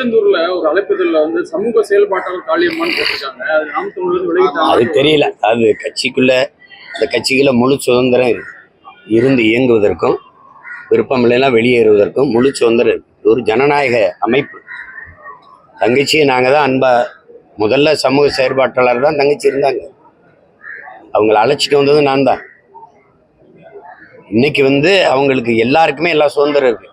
திருச்செந்தூர்ல ஒரு அழைப்புதல்ல வந்து சமூக செயல்பாட்டாளர் காளியம்மான்னு போட்டிருக்காங்க. அது நாம் தமிழர் வெளியிட்டாங்க. அது தெரியல. அது கட்சிக்குள்ள இந்த கட்சிக்குள்ள முழு சுதந்திரம் இருந்து இயங்குவதற்கும் விருப்பம் இல்லைன்னா வெளியேறுவதற்கும் முழு சுதந்திரம் இருக்கு. ஒரு ஜனநாயக அமைப்பு. தங்கச்சியை நாங்கள் தான் அன்பா முதல்ல சமூக செயற்பாட்டாளர் தான் தங்கச்சி இருந்தாங்க. அவங்கள அழைச்சிட்டு வந்தது நான் தான். இன்னைக்கு வந்து அவங்களுக்கு எல்லாருக்குமே எல்லா சுதந்திரம் இருக்கு.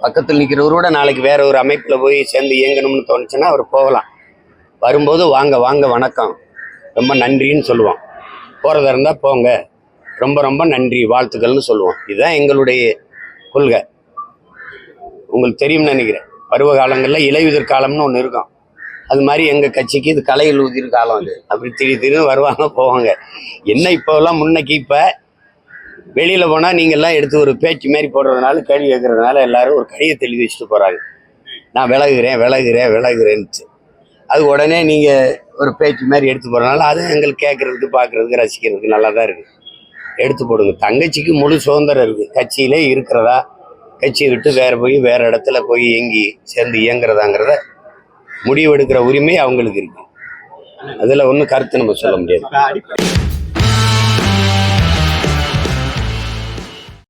பக்கத்தில் நிற்கிறவரோட நாளைக்கு வேற ஒரு அமைப்பில் போய் சேர்ந்து இயங்கணும்னு தோணுச்சுன்னா அவர் போகலாம். வரும்போது வாங்க வாங்க வணக்கம் ரொம்ப நன்றின்னு சொல்லுவோம். போகிறதா இருந்தால் போங்க ரொம்ப ரொம்ப நன்றி வாழ்த்துக்கள்னு சொல்லுவோம். இதுதான் எங்களுடைய கொள்கை. உங்களுக்கு தெரியும்னு நினைக்கிறேன். பருவ காலங்களில் இலையுதிர் காலம்னு ஒன்று இருக்கும். அது மாதிரி எங்கள் கட்சிக்கு இது கலையில் உதிர் காலம். அது அப்படி திடீர்னு வருவாங்க போவாங்க. என்ன இப்போலாம் முன்னைக்கு இப்போ வெளியில் போனால் நீங்கள்லாம் எடுத்து ஒரு பேச்சு மாரி போடுறதுனால கேள்வி கேட்கறதுனால எல்லாரும் ஒரு கடிதத்தை எழுதி வச்சுட்டு போகிறாங்க. நான் விலகுறேன்ட்டு. அது உடனே நீங்கள் ஒரு பேச்சு மாதிரி எடுத்து போகிறதுனால அது எங்களுக்கு கேட்குறதுக்கு பார்க்குறதுக்கு ரசிக்கிறதுக்கு நல்லா தான் இருக்குது. எடுத்து போடுங்க. தங்கச்சிக்கு முழு சுதந்திரம் இருக்குது. கட்சியிலே இருக்கிறதா கட்சியை விட்டு வேறு இடத்துல போய் சேர்ந்து இயங்குறதாங்கிறத முடிவெடுக்கிற உரிமை அவங்களுக்கு இருக்குது. அதில் ஒன்றும் கருத்து நம்ம சொல்ல முடியாது.